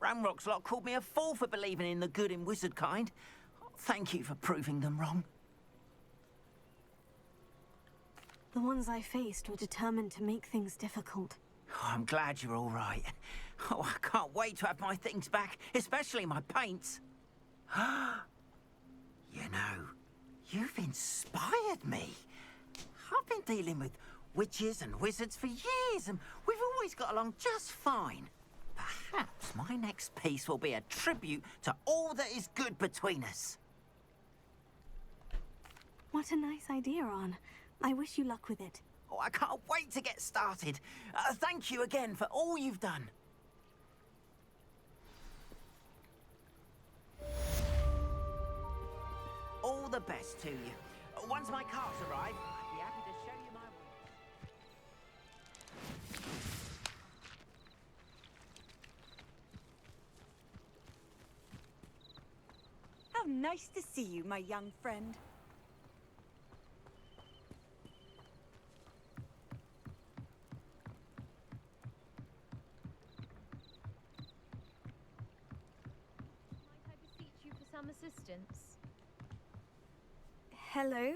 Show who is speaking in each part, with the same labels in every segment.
Speaker 1: Ramrock's lot called me a fool for believing in the good in wizard kind. Thank you for proving them wrong.
Speaker 2: The ones I faced were determined to make things difficult.
Speaker 1: Oh, I'm glad you're all right. Oh, I can't wait to have my things back, especially my paints. You know, you've inspired me. I've been dealing with witches and wizards for years, and we've always got along just fine. Perhaps my next piece will be a tribute to all that is good between us.
Speaker 2: What a nice idea, Ron. I wish you luck with it.
Speaker 1: Oh, I can't wait to get started. Thank you again for all you've done. All the best to you. Once my cars arrive, I'd be happy to show you my work.
Speaker 3: How nice to see you, my young friend.
Speaker 4: Might I beseech you for some assistance?
Speaker 2: Hello?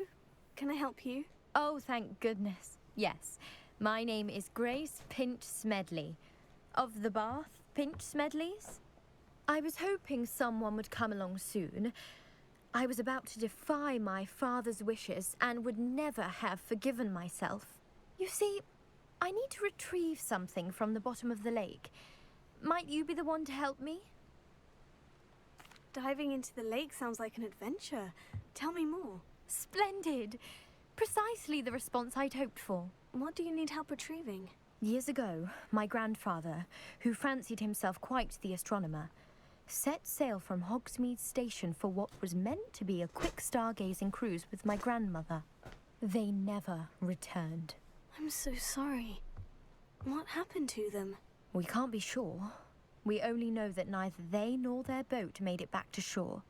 Speaker 2: Can I help you?
Speaker 4: Oh, thank goodness. Yes. My name is Grace Pinch Smedley. Of the Bath Pinch Smedleys? I was hoping someone would come along soon. I was about to defy my father's wishes and would never have forgiven myself. You see, I need to retrieve something from the bottom of the lake. Might you be the one to help me?
Speaker 2: Diving into the lake sounds like an adventure. Tell me more.
Speaker 4: Splendid! Precisely the response I'd hoped for.
Speaker 2: What do you need help retrieving?
Speaker 4: Years ago, my grandfather, who fancied himself quite the astronomer, set sail from Hogsmeade Station for what was meant to be a quick stargazing cruise with my grandmother. They never returned.
Speaker 2: I'm so sorry. What happened to them?
Speaker 4: We can't be sure. We only know that neither they nor their boat made it back to shore.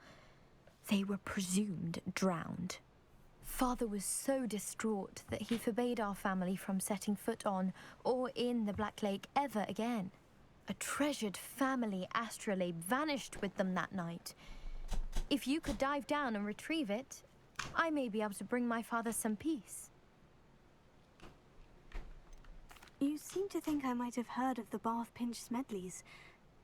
Speaker 4: They were presumed drowned. Father was so distraught that he forbade our family from setting foot on or in the Black Lake ever again. A treasured family astrolabe vanished with them that night. If you could dive down and retrieve it, I may be able to bring my father some peace.
Speaker 2: You seem to think I might have heard of the Bath Pinch Smedleys.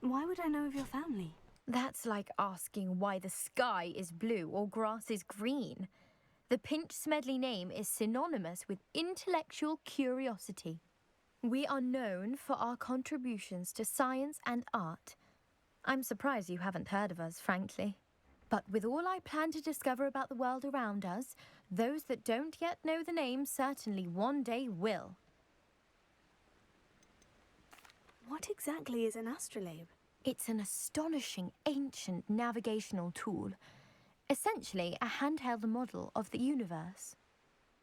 Speaker 2: Why would I know of your family?
Speaker 4: That's like asking why the sky is blue or grass is green. The Pinch Smedley name is synonymous with intellectual curiosity. We are known for our contributions to science and art. I'm surprised you haven't heard of us, frankly. But with all I plan to discover about the world around us, those that don't yet know the name certainly one day will.
Speaker 2: What exactly is an astrolabe?
Speaker 4: It's an astonishing ancient navigational tool, essentially a handheld model of the universe.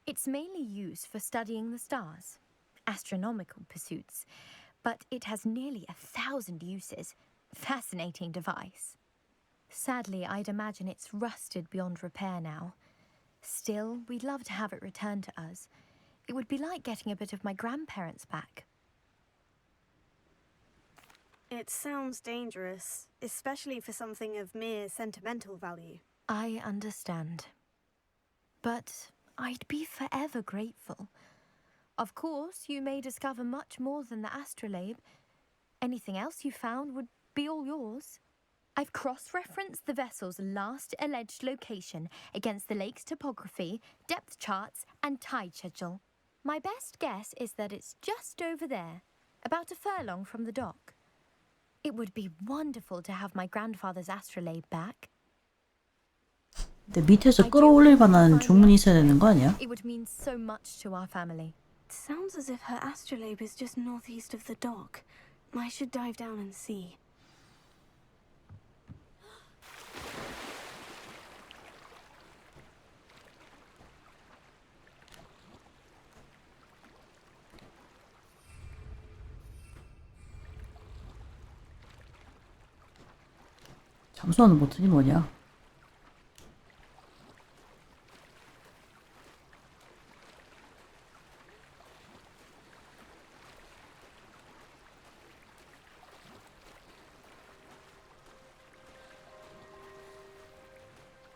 Speaker 4: It's mainly used for studying the stars, astronomical pursuits, but it has nearly 1,000 uses. Fascinating device. Sadly, I'd imagine it's rusted beyond repair now. Still, we'd love to have it returned to us. It would be like getting a bit of my grandparents back.
Speaker 2: It sounds dangerous, especially for something of mere sentimental value.
Speaker 4: I understand. But I'd be forever grateful. Of course, you may discover much more than the astrolabe. Anything else you found would be all yours. I've cross-referenced the vessel's last alleged location against the lake's topography, depth charts, and tide schedule. My best guess is that it's just over there, about a furlong from the dock. It would be wonderful to have my grandfather's astrolabe back.
Speaker 5: 근데 밑에서 끌어올릴 만한 주문이 있어야 되는 거 아니야?
Speaker 4: It would mean so much to our family.
Speaker 2: It sounds as if her astrolabe is just northeast of the dock. I should dive down and see.
Speaker 5: 잠수하는 버튼이 뭐냐?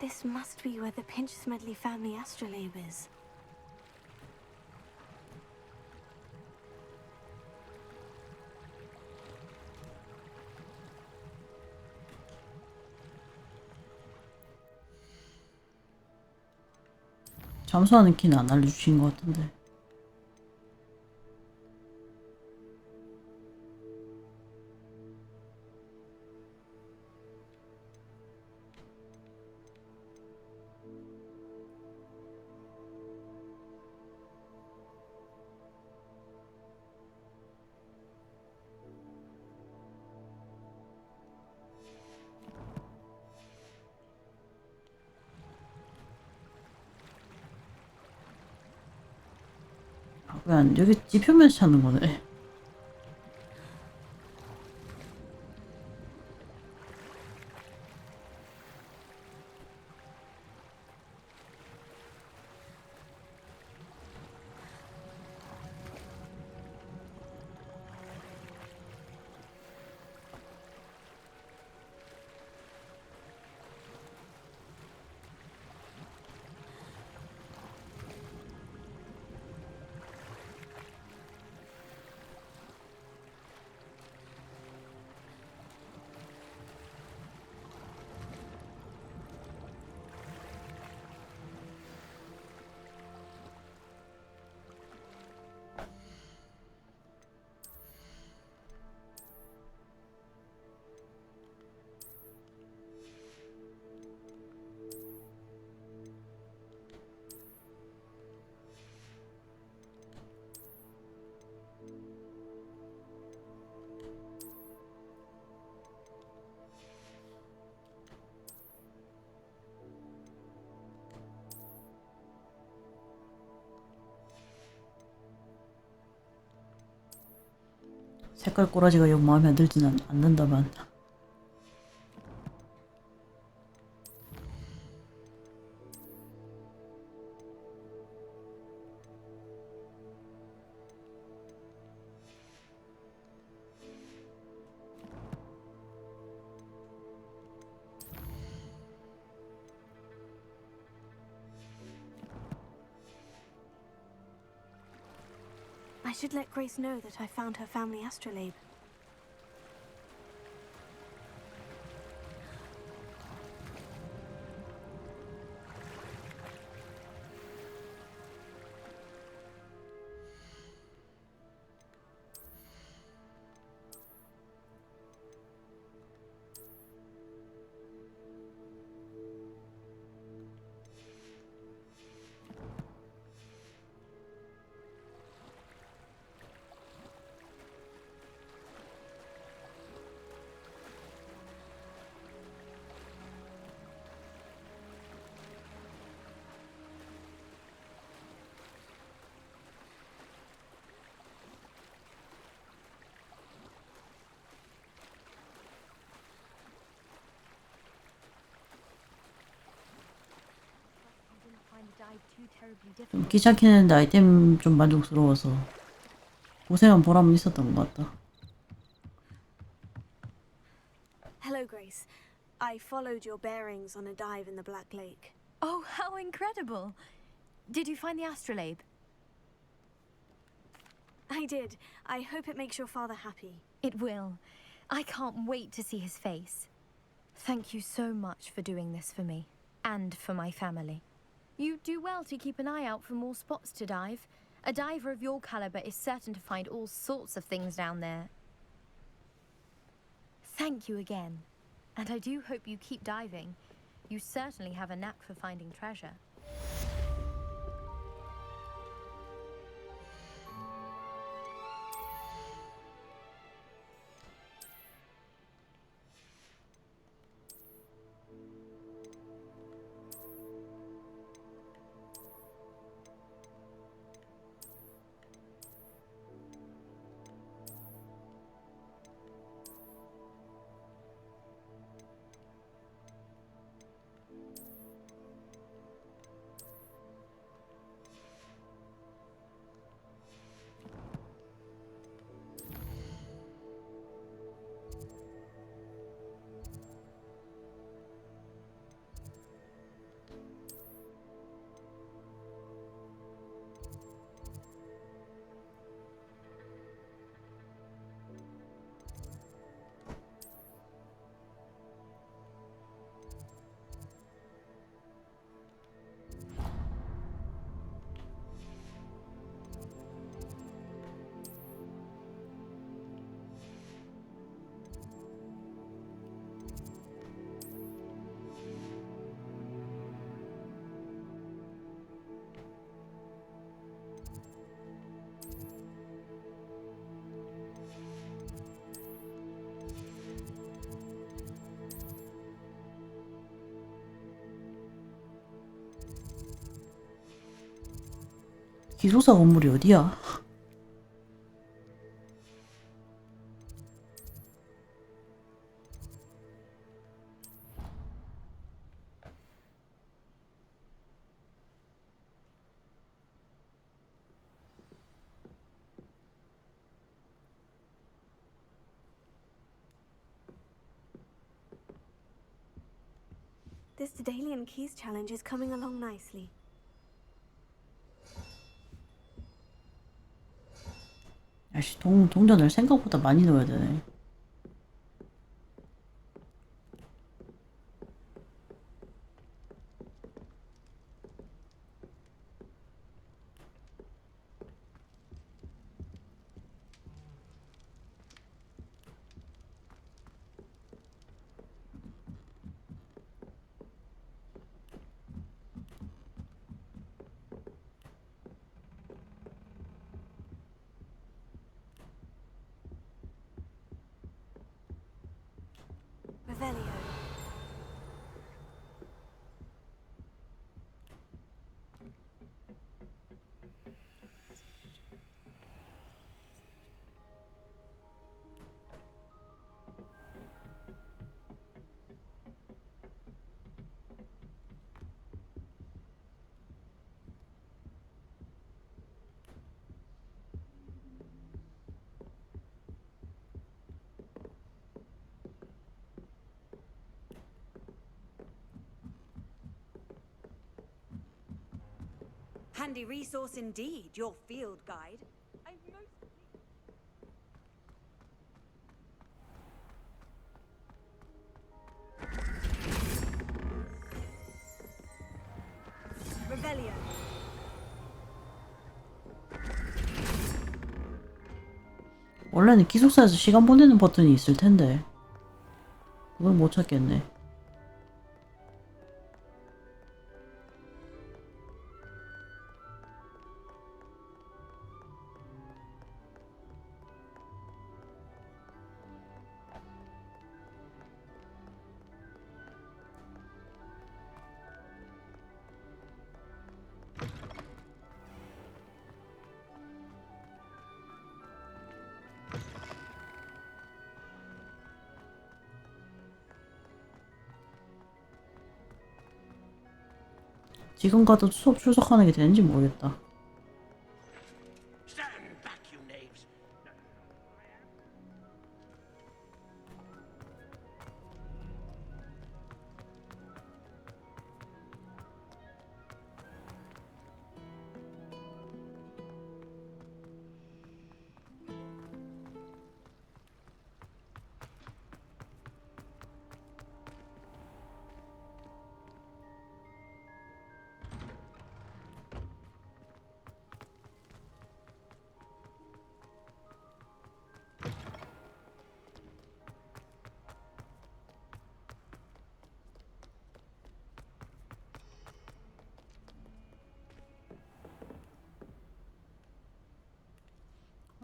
Speaker 2: This must be where the Pinch Smedley family astrolabe is.
Speaker 5: 잠수하는 키는 안 알려주신 것 같은데. 그냥 여기 지표면서 찾는 거네. 색깔 꼬라지가 영 마음에 안 들지는 않는다만.
Speaker 2: I should let Grace know that I found her family astrolabe. 좀 귀찮긴 했는데 아이템 좀 만족스러워서 고생한 보람은 있었던 것 같다. Hello, Grace. I followed your bearings on a dive in the Black Lake.
Speaker 4: Oh, how incredible! Did you find the astrolabe?
Speaker 2: I did. I hope it makes your father happy.
Speaker 4: It will. I can't wait to see his face. Thank you so much for doing this for me, and for my family. You do well to keep an eye out for more spots to dive. A diver of your caliber is certain to find all sorts of things down there. Thank you again. And I do hope you keep diving. You certainly have a knack for finding treasure.
Speaker 5: 기숙사 건물이 어디야?
Speaker 2: This Daedalian Keys challenge is coming along nicely.
Speaker 5: 아씨, 동전을 생각보다 많이 넣어야 되네.
Speaker 2: Revelio.
Speaker 3: Handy resource indeed, your field guide. I most... Revelio.
Speaker 5: 원래는 기숙사에서 시간 보내는 버튼이 있을 텐데 그걸 못 찾겠네. 지금 가도 수업 출석하는 게 되는지 모르겠다.
Speaker 6: Stand back, you knaves.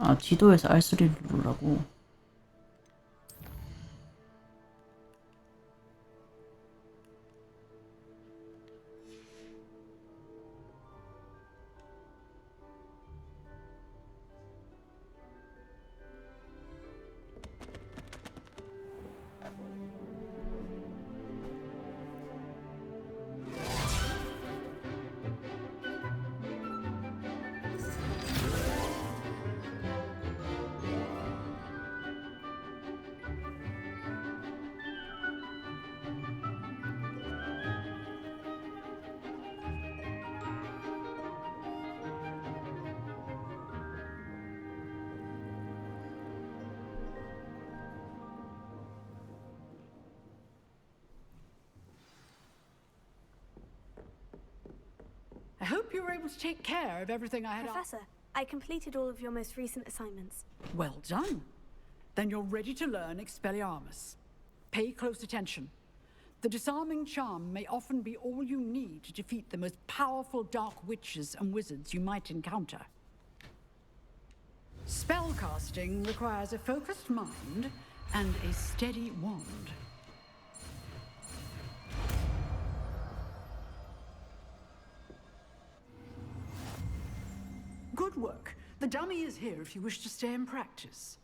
Speaker 5: 아, 지도에서 R3를 누르라고.
Speaker 7: I hope you were able to take care of everything I had asked.
Speaker 2: Professor, I completed all of your most recent assignments.
Speaker 7: Well done. Then you're ready to learn Expelliarmus. Pay close attention. The disarming charm may often be all you need to defeat the most powerful dark witches and wizards you might encounter. Spellcasting requires a focused mind and a steady wand. dummy is here if you wish to stay and practice.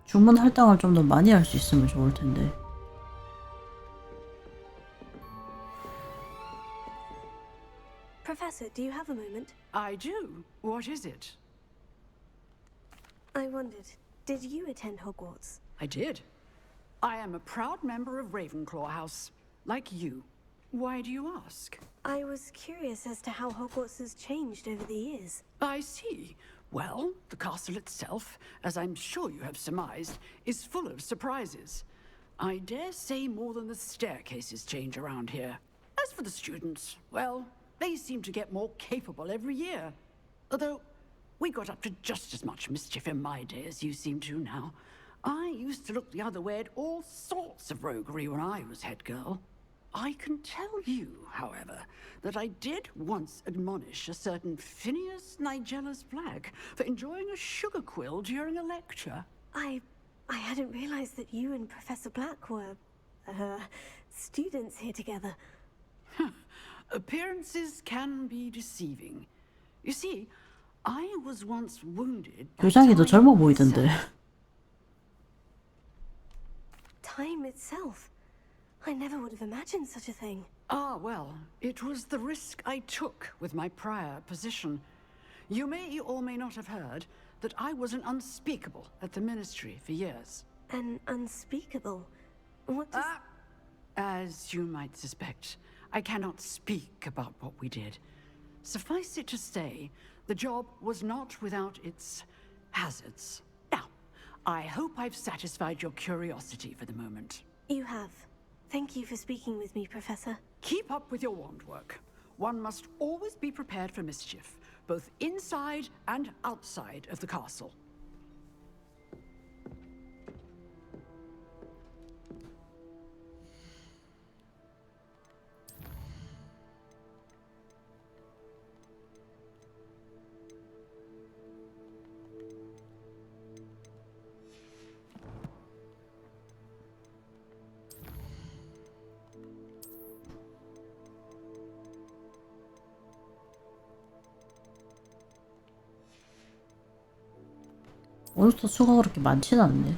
Speaker 5: 주문 할당을 좀 더 많이 할 수 있으면 좋을 텐데.
Speaker 2: Professor, do you have a moment?
Speaker 7: I do. What is it?
Speaker 2: I wondered, did you attend Hogwarts?
Speaker 7: I did. I am a proud member of Ravenclaw House, like you. Why do you ask?
Speaker 2: I was curious as to how Hogwarts has changed over the years.
Speaker 7: I see. Well, the castle itself, as I'm sure you have surmised, is full of surprises. I dare say more than the staircases change around here. As for the students, well, they seem to get more capable every year. Although, we got up to just as much mischief in my day as you seem to now. I used to look the other way at all sorts of roguery when I was head girl. I can tell you, however, that I did once admonish a certain Phineas Nigella's Black for enjoying a sugar quill during a lecture.
Speaker 2: I hadn't realized that you and Professor Black were, students here together.
Speaker 7: Appearances can be deceiving. You see, I was once wounded by
Speaker 5: 교장이 더
Speaker 7: time
Speaker 5: 젊어 보이던데.
Speaker 7: itself.
Speaker 2: Time itself. I never would have imagined such a thing.
Speaker 7: Ah, well, it was the risk I took with my prior position. You may or may not have heard that I was an unspeakable at the Ministry for years.
Speaker 2: An unspeakable. What does...
Speaker 7: As you might suspect, I cannot speak about what we did. Suffice it to say, the job was not without its hazards. Now, I hope I've satisfied your curiosity for the moment.
Speaker 2: You have. Thank you for speaking with me, Professor.
Speaker 7: Keep up with your wand work. One must always be prepared for mischief, both inside and outside of the castle.
Speaker 5: 몬스터 수가 그렇게 많진 않네.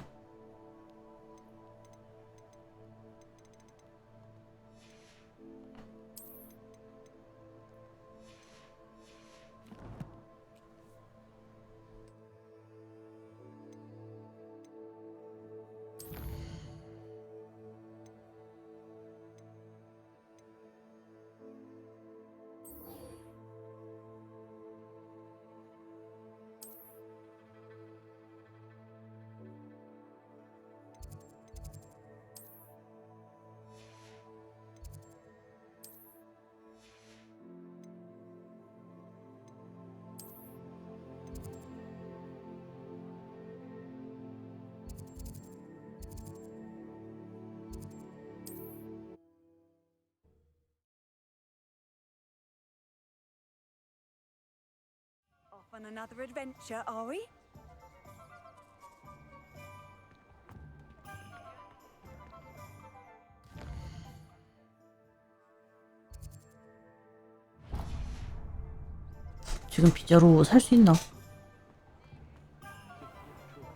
Speaker 3: Off on another adventure, are we?
Speaker 5: 지금 빗자루 살 수 있나?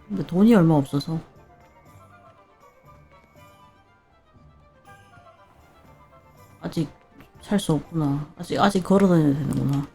Speaker 5: 근데 돈이 얼마 없어서. 아직 살 수 없구나. 아직 걸어 다녀야 되는구나.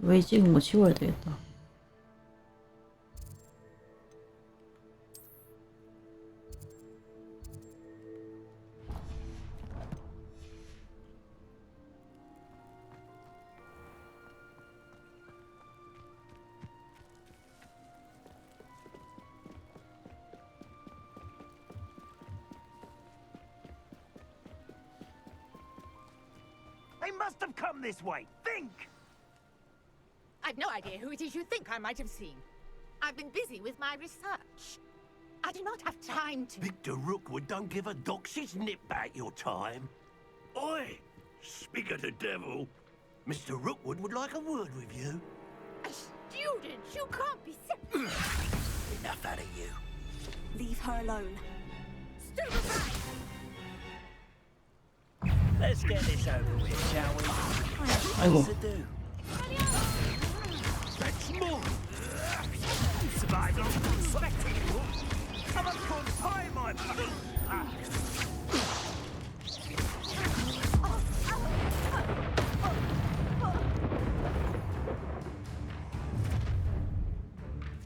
Speaker 5: 왜 찍은 거 치워야 되겠다.
Speaker 6: They must have come this way. Think!
Speaker 8: I've no idea who it is you think I might have seen. I've been busy with my research. I do not have time to...
Speaker 6: Victor Rookwood don't give a doxy's nip back your time. Oi! Speak of the devil. Mr. Rookwood would like a word with you.
Speaker 8: A student? You can't be...
Speaker 6: Enough out of you.
Speaker 2: Leave her alone.
Speaker 8: Stand aside!
Speaker 6: Let's get this over with, shall we?
Speaker 5: 아이고.
Speaker 6: What's to do? That's more! Survived on spectacle! Someone called pie my...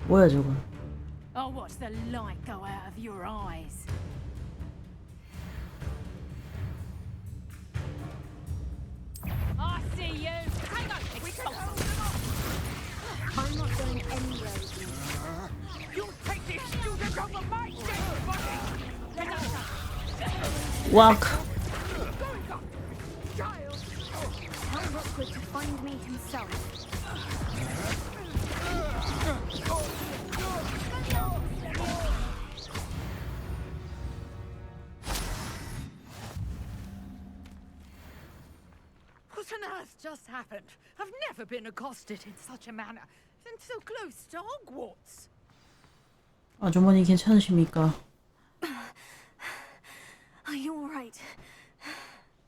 Speaker 5: 뭐야 저거?
Speaker 3: I'll watch the light go out of your eyes. I see you. Hang on,
Speaker 2: I'm not going anywhere with you.
Speaker 6: You take this student off of my dead body!
Speaker 5: 왁.
Speaker 2: Tell Rookwood to find me himself.
Speaker 8: What on earth just happened? I've never been accosted in such a manner, and so close to Hogwarts.
Speaker 5: 아주머니 괜찮으십니까?
Speaker 2: Are you all right?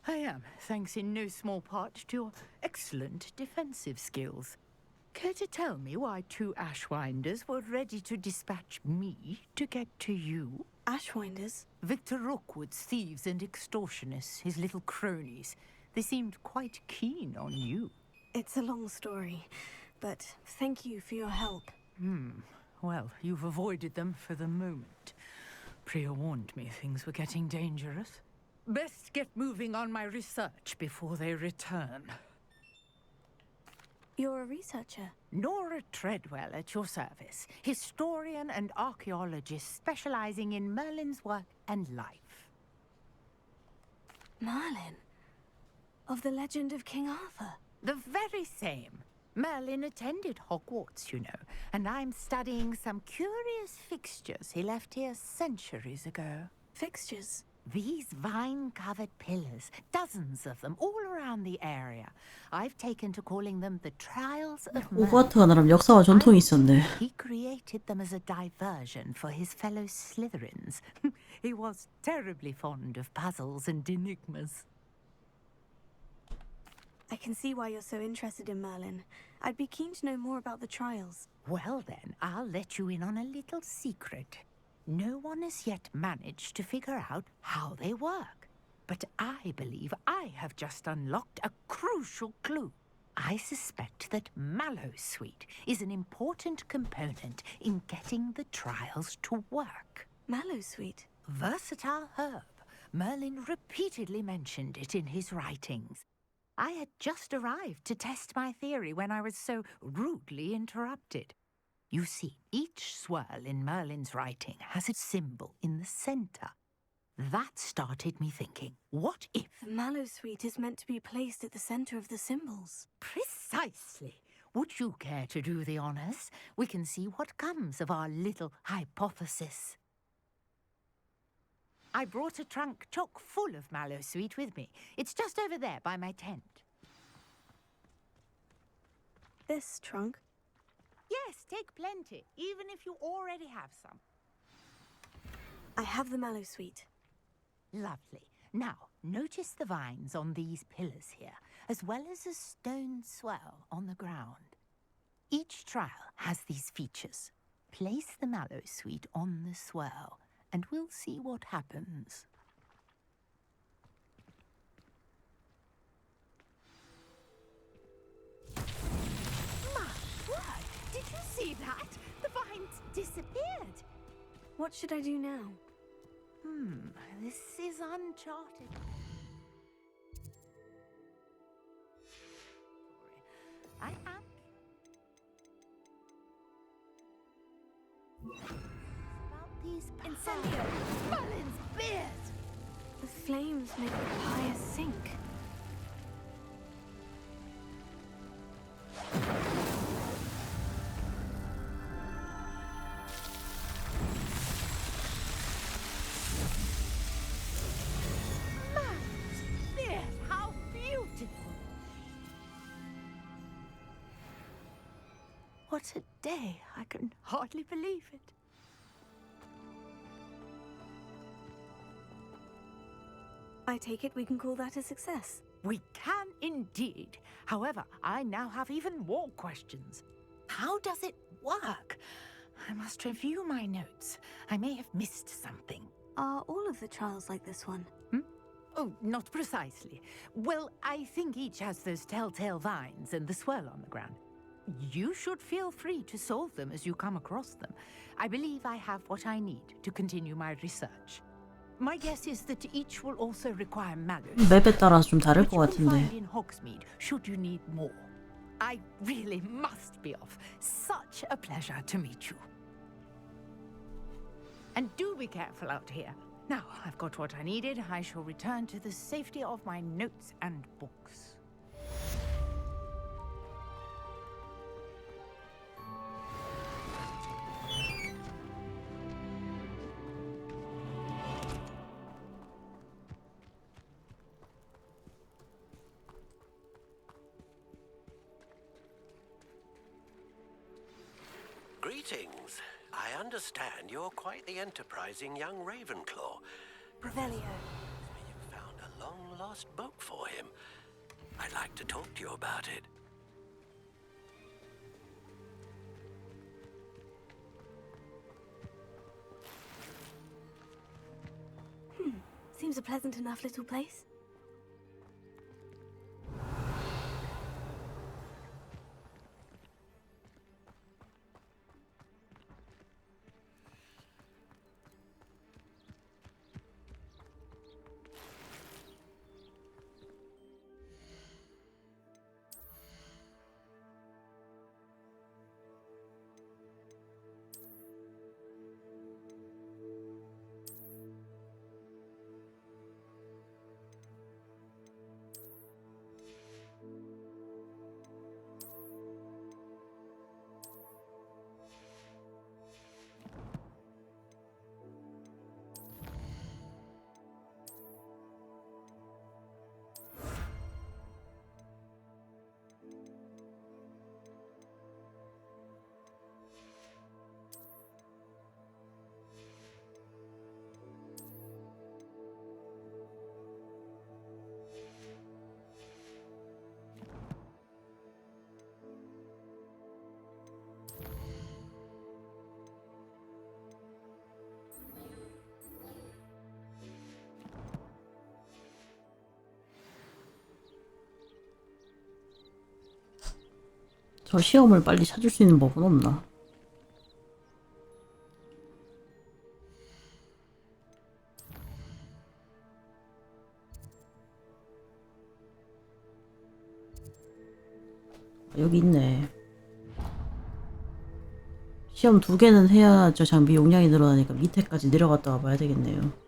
Speaker 8: I am, thanks in no small part to your excellent defensive skills. Care to tell me why two Ashwinders were ready to dispatch me to get to you?
Speaker 2: Ashwinders?
Speaker 8: Victor Rookwood's thieves and extortionists, his little cronies. They seemed quite keen on you.
Speaker 2: It's a long story, but thank you for your help.
Speaker 8: Well, you've avoided them for the moment. Priya warned me things were getting dangerous. Best get moving on my research before they return.
Speaker 2: You're a researcher.
Speaker 8: Nora Treadwell at your service, historian and archaeologist specializing in Merlin's work and life.
Speaker 2: Merlin? Of the legend of King Arthur?
Speaker 8: The very same. Merlin attended Hogwarts, you know, and I'm studying some curious fixtures he left here centuries ago.
Speaker 2: Fixtures?
Speaker 8: These vine-covered pillars, dozens of them, all around the area. I've taken to calling them the Trials of Merlin.
Speaker 5: 호그와트가 나름 역사와 전통이 있었네.
Speaker 8: He created them as a diversion for his fellow Slytherins. He was terribly fond of puzzles and enigmas.
Speaker 2: I can see why you're so interested in Merlin. I'd be keen to know more about the trials.
Speaker 8: Well then, I'll let you in on a little secret. No one has yet managed to figure out how they work. But I believe I have just unlocked a crucial clue. I suspect that Mallowsweet is an important component in getting the trials to work.
Speaker 2: Mallowsweet?
Speaker 8: Versatile herb. Merlin repeatedly mentioned it in his writings. I had just arrived to test my theory when I was so rudely interrupted. You see, each swirl in Merlin's writing has a symbol in the center. That started me thinking, what if...
Speaker 2: The Mallowsweet is meant to be placed at the center of the symbols.
Speaker 8: Precisely. Would you care to do the honors? We can see what comes of our little hypothesis. I brought a trunk chock full of Mallowsweet with me. It's just over there by my tent.
Speaker 2: This trunk?
Speaker 8: Yes, take plenty, even if you already have some.
Speaker 2: I have the Mallowsweet.
Speaker 8: Lovely. Now, notice the vines on these pillars here, as well as a stone swirl on the ground. Each trial has these features. Place the Mallowsweet on the swirl, and we'll see what happens. My word! Did you see that? The vines disappeared.
Speaker 2: What should I do now?
Speaker 8: This is uncharted. I am. About these
Speaker 2: Incendio!
Speaker 8: Merlin's beard!
Speaker 2: The flames make the pyre sink.
Speaker 8: what a day. I can hardly believe it.
Speaker 2: I take it we can call that a success.
Speaker 8: We can indeed. However, I now have even more questions. How does it work? I must review my notes. I may have missed something.
Speaker 2: Are all of the trials like this one?
Speaker 8: Oh, not precisely. Well, I think each has those telltale vines and the swirl on the ground. You should feel free to solve them as you come across them. I believe I have what I need to continue my research. My guess is that each will also require mallows,
Speaker 5: 맵에 따라서 좀 다를 것
Speaker 8: which you will
Speaker 5: 같은데.
Speaker 8: find in Hogsmeade, should you need more. I really must be off. Such a pleasure to meet you. And do be careful out here. Now I've got what I needed. I shall return to the safety of my notes and books.
Speaker 6: Greetings. I understand you're quite the enterprising young Ravenclaw.
Speaker 2: Revelio.
Speaker 6: You found a long-lost book for him. I'd like to talk to you about it.
Speaker 2: Seems a pleasant enough little place.
Speaker 5: 저 시험을 빨리 찾을 수 있는 법은 없나? 여기 있네. 시험 2개는 해야 저 장비 용량이 늘어나니까 밑에까지 내려갔다 와봐야 되겠네요.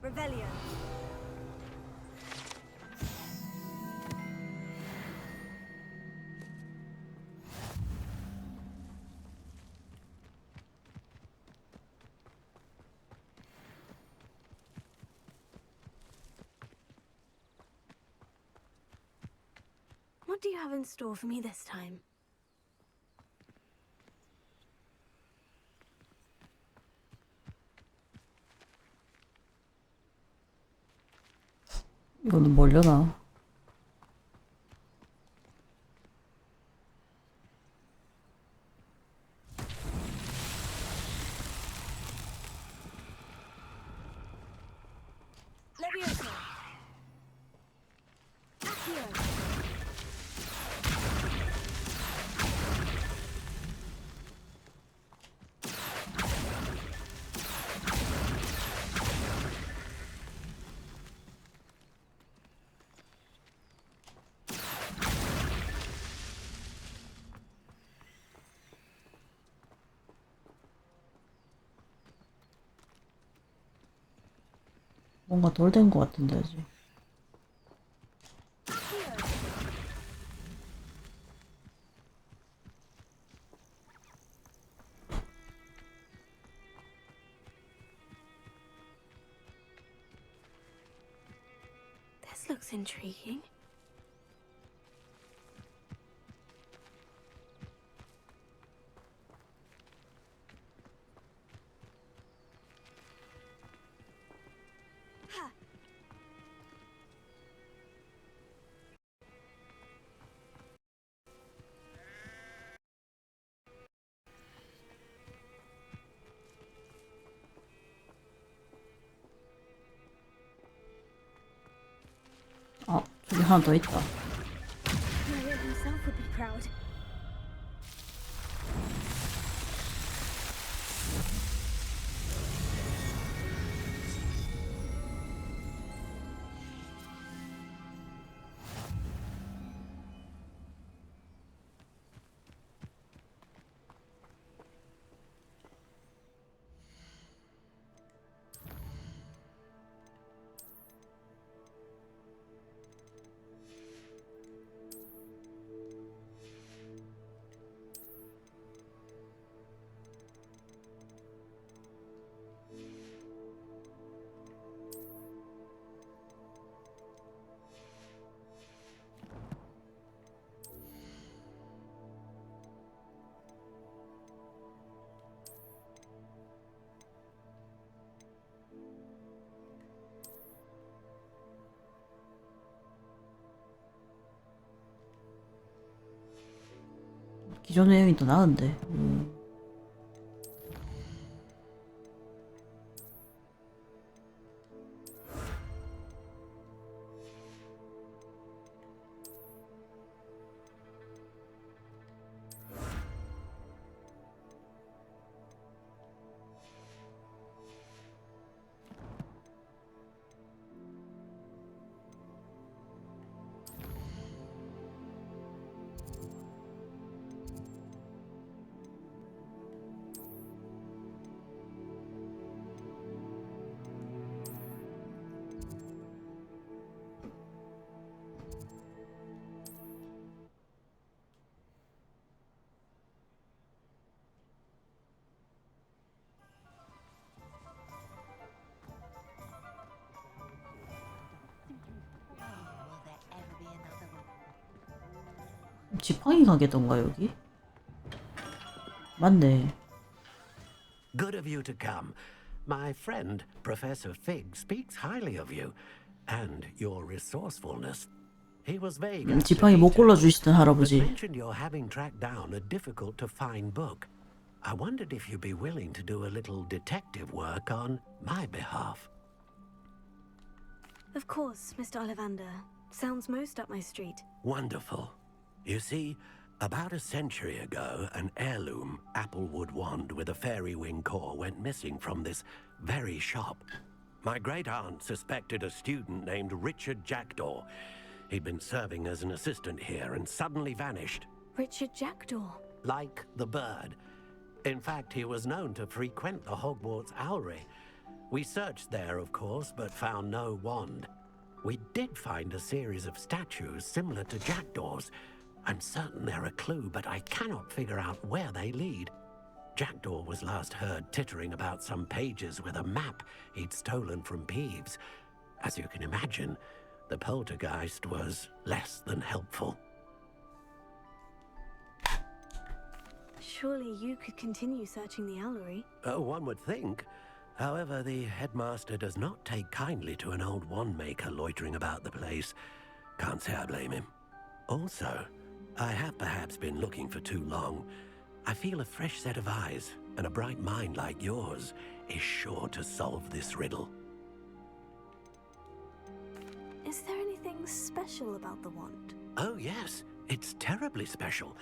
Speaker 2: Revelio. What do you have in store for me this time?
Speaker 5: 이거는 뭘려나?
Speaker 2: Accio. Accio.
Speaker 5: 뭔가 덜 된 것 같은데 아직.
Speaker 2: This looks intriguing.
Speaker 5: 아, 저기 하나 더 있다.
Speaker 2: Merlin himself would be proud.
Speaker 5: 기존 내용이 더 나은데. 지팡이 가게던가 여기? 맞네.
Speaker 6: Good of you to come. My friend, Professor Fig, speaks highly of you and your resourcefulness. He was vague as to
Speaker 5: 지팡이 못
Speaker 6: details,
Speaker 5: 골라주시던
Speaker 6: but
Speaker 5: 할아버지.
Speaker 6: mentioned your having tracked down a difficult-to-find book. I wondered if you'd be willing to do a little detective work on my behalf.
Speaker 2: Of course, Mr. Ollivander. Sounds most up my street.
Speaker 6: Wonderful. You see, about a century ago, an heirloom applewood wand with a fairy wing core went missing from this very shop. My great-aunt suspected a student named Richard Jackdaw. He'd been serving as an assistant here and suddenly vanished.
Speaker 2: Richard Jackdaw.
Speaker 6: Like the bird. In fact, he was known to frequent the Hogwarts Owlery. We searched there, of course, but found no wand. We did find a series of statues similar to Jackdaw's. I'm certain they're a clue, but I cannot figure out where they lead. Jackdaw was last heard tittering about some pages with a map he'd stolen from Peeves. As you can imagine, the poltergeist was less than helpful.
Speaker 2: Surely you could continue searching the owlery.
Speaker 6: One would think. However, the headmaster does not take kindly to an old wand maker loitering about the place. Can't say I blame him. Also, I have perhaps been looking for too long. I feel a fresh set of eyes and a bright mind like yours is sure to solve this riddle.
Speaker 2: Is there anything special about the wand?
Speaker 6: Oh, yes, it's terribly special.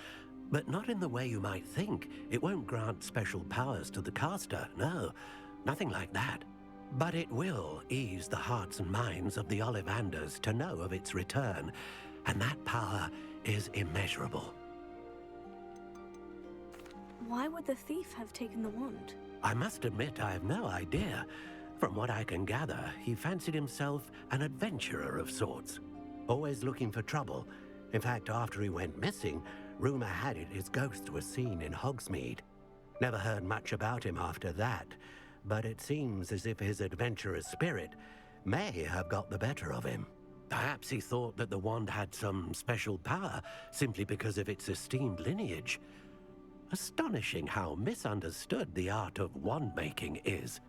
Speaker 6: But not in the way you might think. It won't grant special powers to the caster, no. Nothing like that. But it will ease the hearts and minds of the Ollivanders to know of its return. And that power is immeasurable.
Speaker 2: Why would the thief have taken the wand?
Speaker 6: I must admit I have no idea. From what I can gather, he fancied himself an adventurer of sorts. Always looking for trouble. In fact, after he went missing, rumor had it his ghost was seen in Hogsmeade. Never heard much about him after that, but it seems as if his adventurous spirit may have got the better of him. Perhaps he thought that the wand had some special power simply because of its esteemed lineage. Astonishing how misunderstood the art of wand-making is.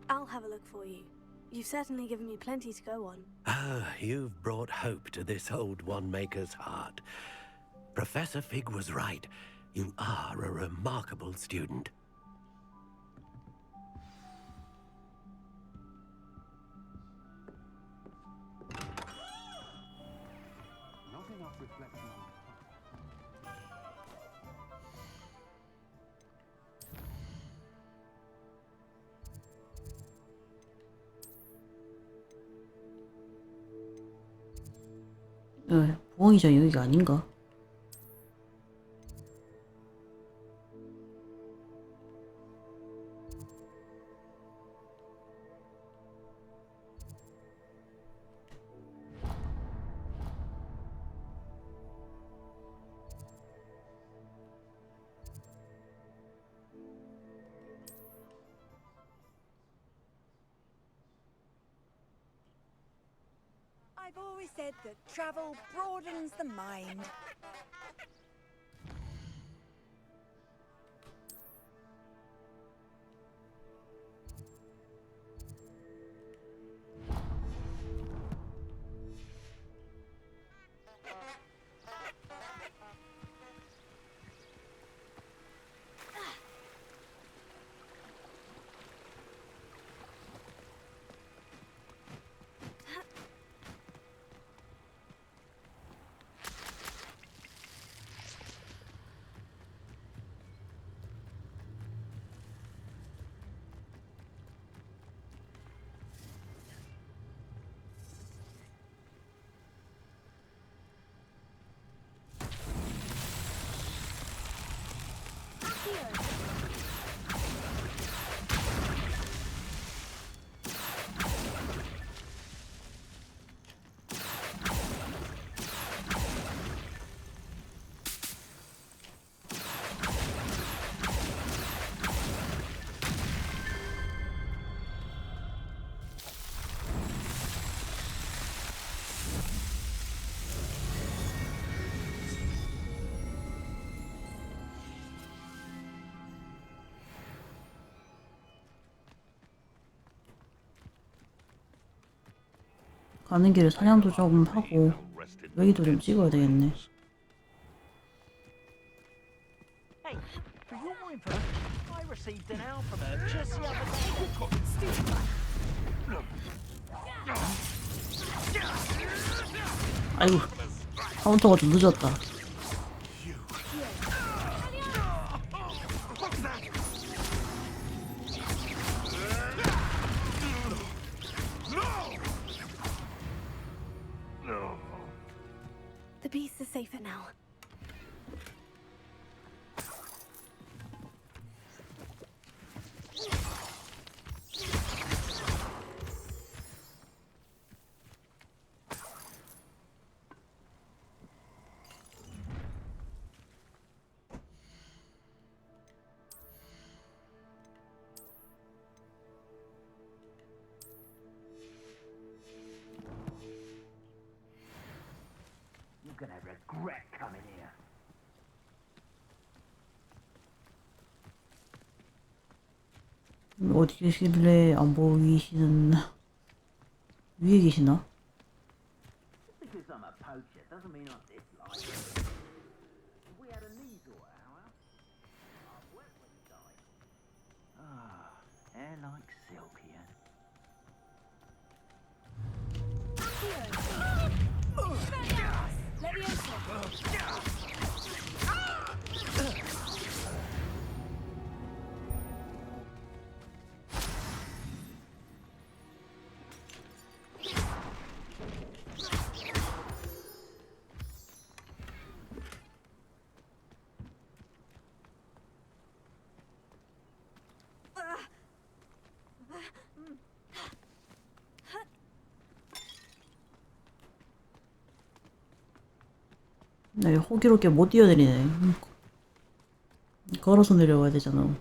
Speaker 2: I'll have a look for you. You've certainly given me plenty to go on.
Speaker 6: Ah, you've brought hope to this old wand-maker's heart. Professor Fig was right. You are a remarkable student.
Speaker 5: 부엉이전 여기가 아닌가?
Speaker 3: I've always said that travel broadens the mind. 가는 길에 사냥도 조금 하고 여기도 좀 찍어야 되겠네.
Speaker 9: Hey, for your info, I received an owl from her just the other day.
Speaker 5: 아이고, 카운터가 좀 늦었다.
Speaker 2: The beast is safer now.
Speaker 9: You're gonna regret coming here.
Speaker 5: 어디 계시길래 안 보이시는 위에 계시나?
Speaker 9: Because I'm a poacher doesn't mean I'm disliked. If we had a needle at our house, I'd work when you die. Ah, hair like silk here.
Speaker 5: 나 호기롭게 못 뛰어내리네. 걸어서 내려와야 되잖아.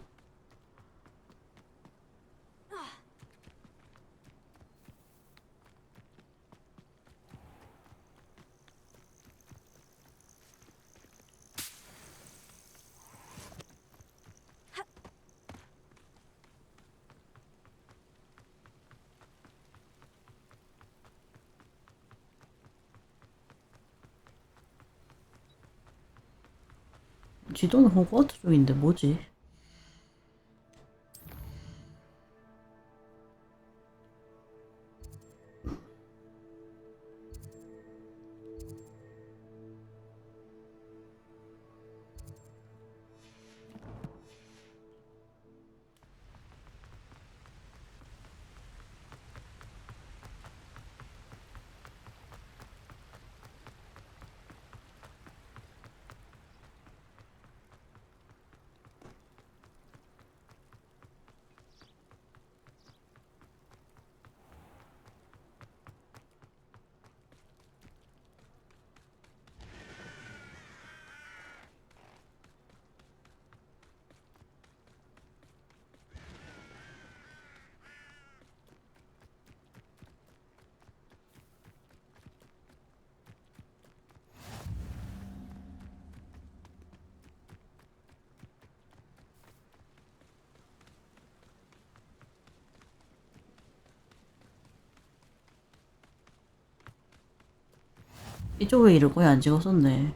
Speaker 5: 지도는 호그와트 쪽인데 뭐지? 이쪽에 이를 거의 안 찍었었네.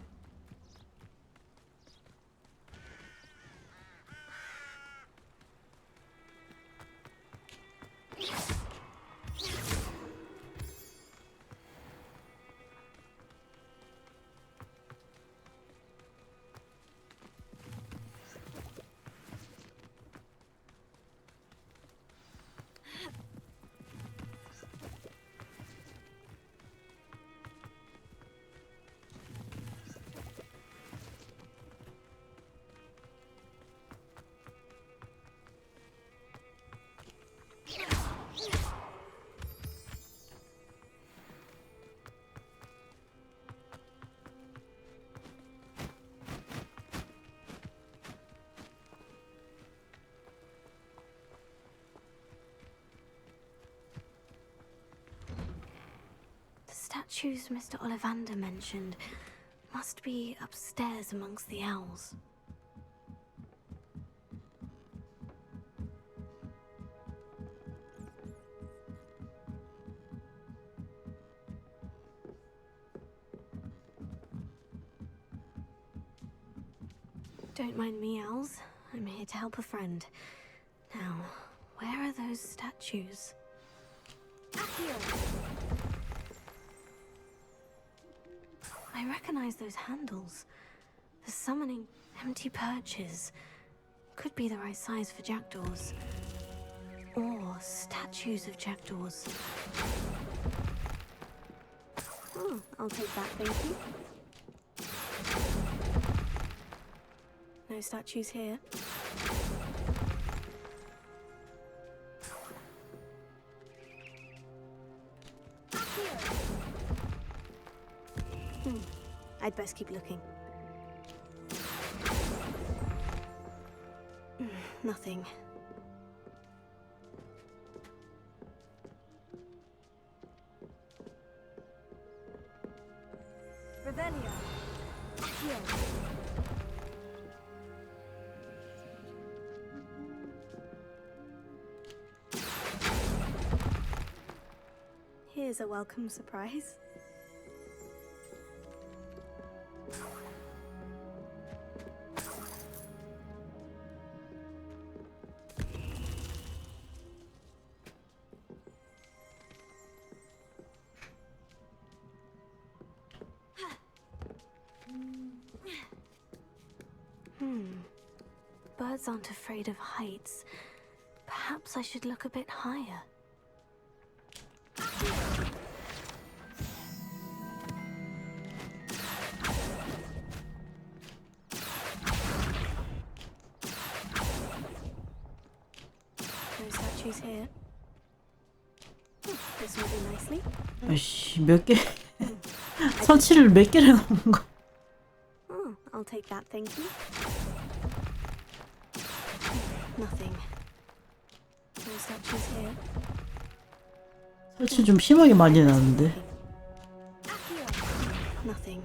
Speaker 2: Statues Mr. Ollivander mentioned must be upstairs amongst the owls. Don't mind me, owls. I'm here to help a friend. Now, where are those statues? I recognize those handles. The summoning empty perches could be the right size for jackdaws. Or statues of jackdaws. Oh, I'll take that, thank you. No statues here. I'd best keep looking. Nothing.
Speaker 3: Revelio. Accio.
Speaker 2: Here's a welcome surprise. Birds aren't afraid of heights. Perhaps I should look a bit higher. No statues here. This will do nicely.
Speaker 5: 아이씨, 몇 개, 설치를 몇 개를 해놓은 거.
Speaker 2: take that, thank you. Nothing. No statues here.
Speaker 5: 설치 좀 심하게 많이 해놨는데.
Speaker 2: Nothing.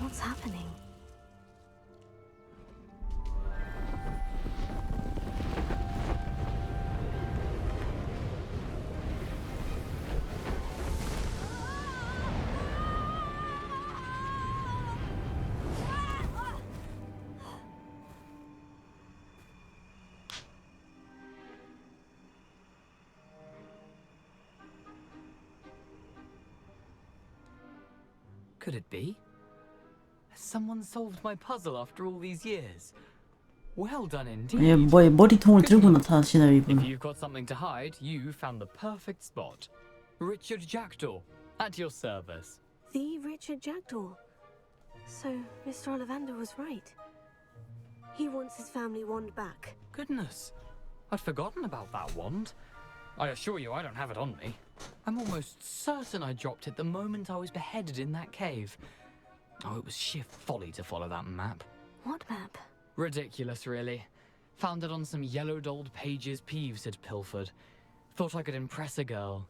Speaker 2: What's happening?
Speaker 10: Could it be? Has someone solved my puzzle after all these years? Well done indeed.
Speaker 5: 얘 머리통을 들고 나타나시나요,
Speaker 10: If
Speaker 5: 이분?
Speaker 10: you've got something to hide, you found the perfect spot. Richard Jackdaw, at your service.
Speaker 2: The Richard Jackdaw. So, Mr. Ollivander was right. He wants his family wand back.
Speaker 10: Goodness, I'd forgotten about that wand. I assure you I don't have it on me. I'm almost certain I dropped it the moment I was beheaded in that cave. Oh, it was sheer folly to follow that map.
Speaker 2: What map?
Speaker 10: Ridiculous, really. Found it on some yellowed old pages Peeves had pilfered. Thought I could impress a girl.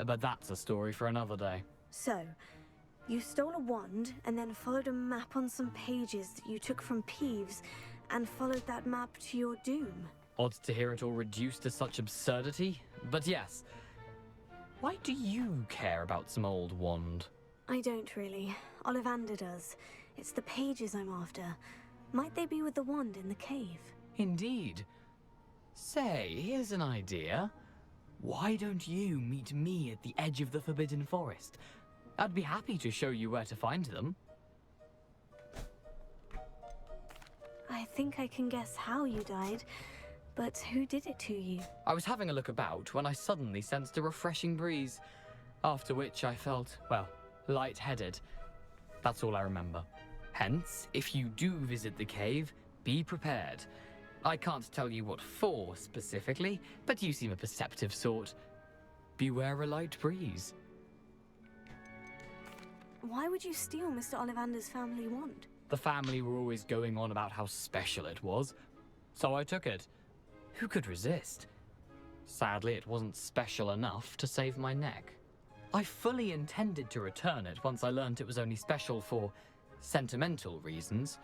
Speaker 10: But that's a story for another day.
Speaker 2: So, you stole a wand and then followed a map on some pages that you took from Peeves and followed that map to your doom.
Speaker 10: Odd to hear it all reduced to such absurdity, but yes. Why do you care about some old wand?
Speaker 2: I don't really. Ollivander does. It's the pages I'm after. Might they be with the wand in the cave?
Speaker 10: Indeed. Say, here's an idea. Why don't you meet me at the edge of the Forbidden Forest? I'd be happy to show you where to find them.
Speaker 2: I think I can guess how you died, but who did it to you?
Speaker 10: I was having a look about when I suddenly sensed a refreshing breeze, after which I felt, well, lightheaded. That's all I remember. Hence, if you do visit the cave, be prepared. I can't tell you what for specifically, but you seem a perceptive sort. Beware a light breeze.
Speaker 2: Why would you steal Mr. Ollivander's family wand?
Speaker 10: The family were always going on about how special it was, so I took it. Who could resist? Sadly, it wasn't special enough to save my neck. I fully intended to return it once I learned it was only special for sentimental reasons,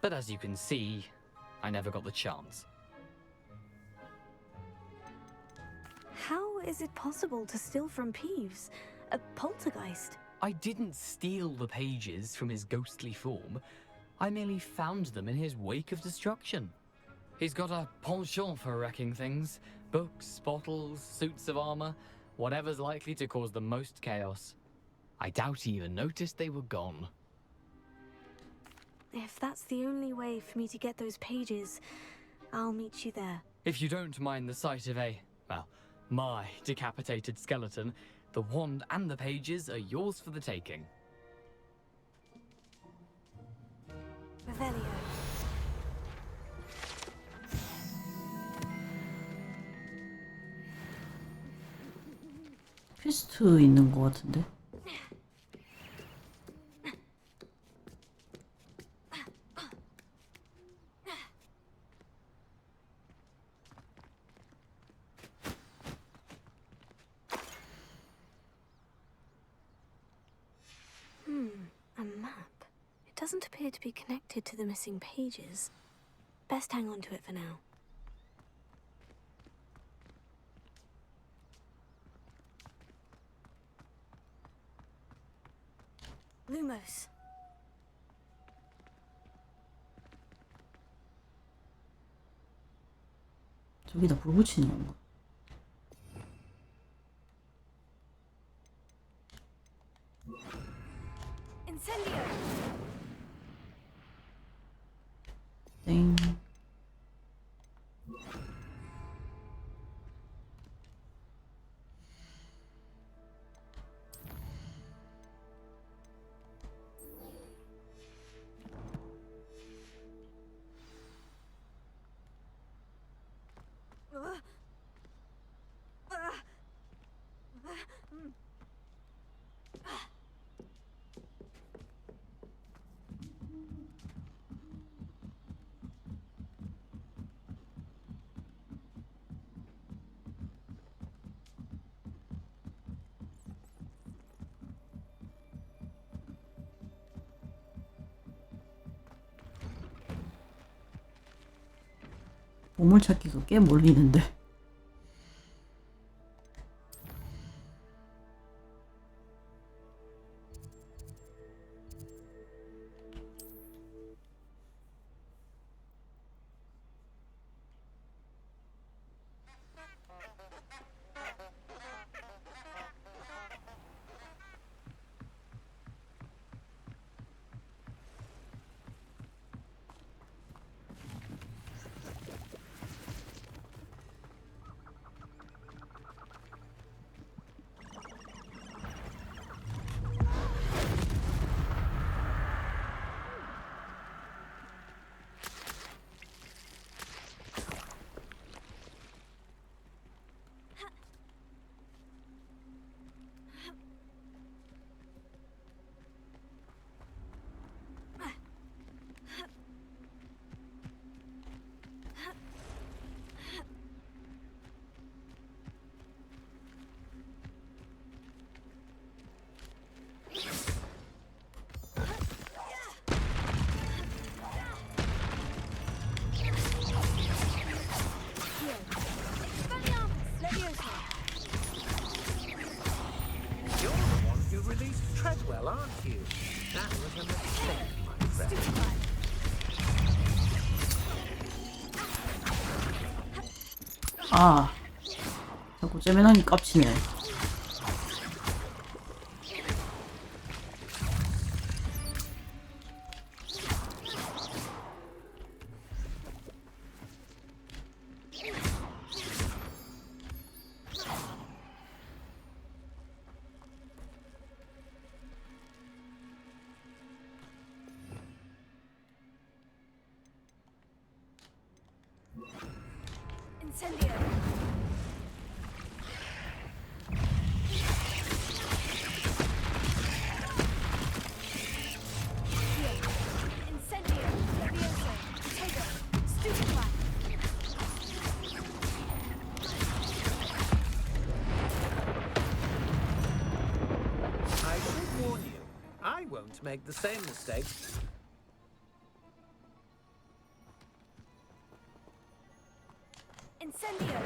Speaker 10: but as you can see, I never got the chance.
Speaker 2: How is it possible to steal from Peeves? A poltergeist?
Speaker 10: I didn't steal the pages from his ghostly form. I merely found them in his wake of destruction. He's got a penchant for wrecking things. Books, bottles, suits of armor, whatever's likely to cause the most chaos. I doubt he even noticed they were gone.
Speaker 2: If that's the only way for me to get those pages, I'll meet you there.
Speaker 10: If you don't mind the sight of my decapitated skeleton, the wand and the pages are yours for the taking.
Speaker 2: Revelio.
Speaker 5: 퀘스트 있는 것 같은데.
Speaker 2: A map. It doesn't appear to be connected to the missing pages. Best hang on to it for now. Lumos.
Speaker 5: 저기다 불 붙이는 건가?
Speaker 2: Incendio.
Speaker 5: 땡. 보물찾기가 꽤 몰리는데.
Speaker 6: Treadwell, aren't you? That was a mistake, my friend.
Speaker 5: 아, 자꾸 째면하니 깝치네.
Speaker 2: Incendio. Incendio. Levioso. Potato. Stupefy.
Speaker 6: I should warn you, I won't make the same mistake.
Speaker 2: Incendio.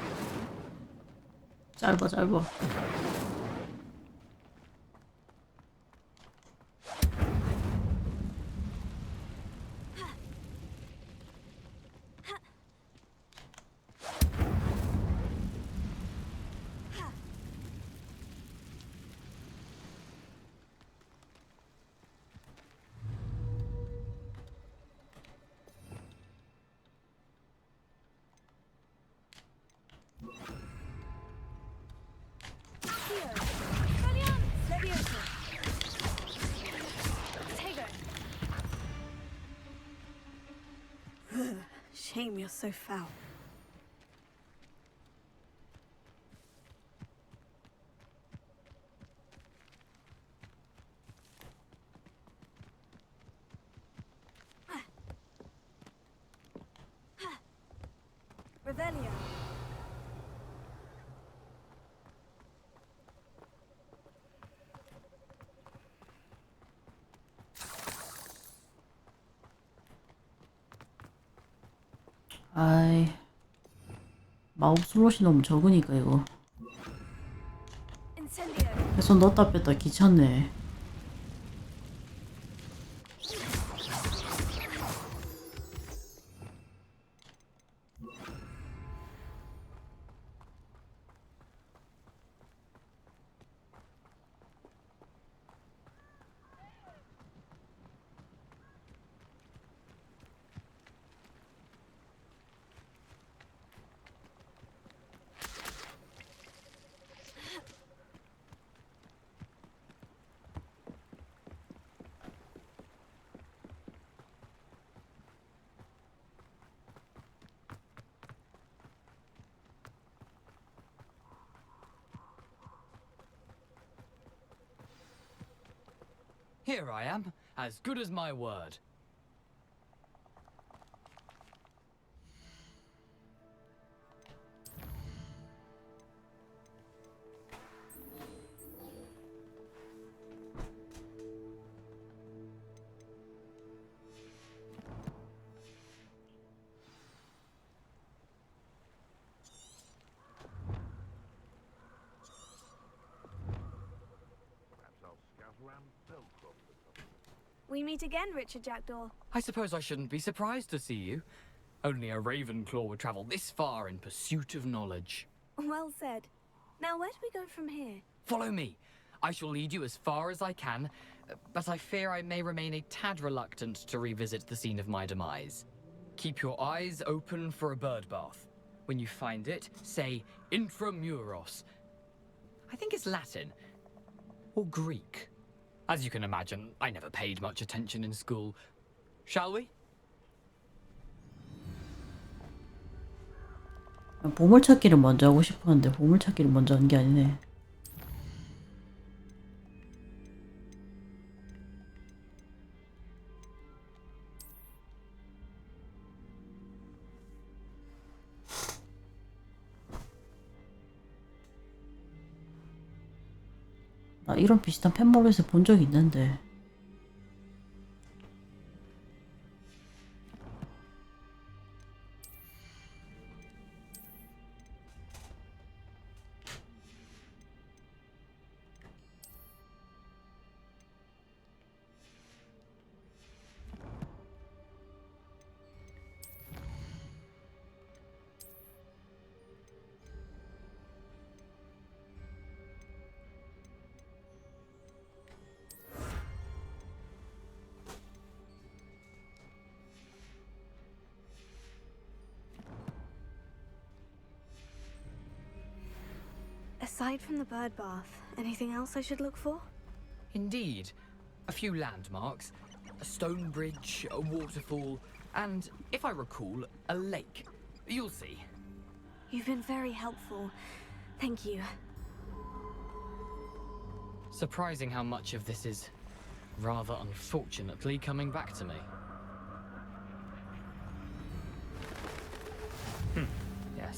Speaker 5: 짧아, 짧아.
Speaker 2: Shame you're so foul. Revelio.
Speaker 5: 아이, 마법 슬롯이 너무 적으니까 이거
Speaker 2: Incendio.
Speaker 5: 계속 넣었다 뺐다 귀찮네.
Speaker 10: Here I am, as good as my word.
Speaker 2: we meet again, Richard Jackdaw.
Speaker 10: I suppose I shouldn't be surprised to see you. Only a Ravenclaw would travel this far in pursuit of knowledge.
Speaker 2: Well said. Now, where do we go from here?
Speaker 10: Follow me. I shall lead you as far as I can, but I fear I may remain a tad reluctant to revisit the scene of my demise. Keep your eyes open for a bird bath. When you find it, say intramuros. I think it's Latin. Or Greek. As you can imagine, I never paid much attention in school. Shall we?
Speaker 5: 보물찾기를 먼저 하고 싶었는데 보물찾기를 먼저 하는 게 아니네. 나 이런 비슷한 펜몰에서 본 적이 있는데.
Speaker 2: Aside from the bird bath, anything else I should look for?
Speaker 10: Indeed. A few landmarks. A stone bridge, a waterfall, and, if I recall, a lake. You'll see.
Speaker 2: You've been very helpful. Thank you.
Speaker 10: Surprising how much of this is, rather unfortunately, coming back to me.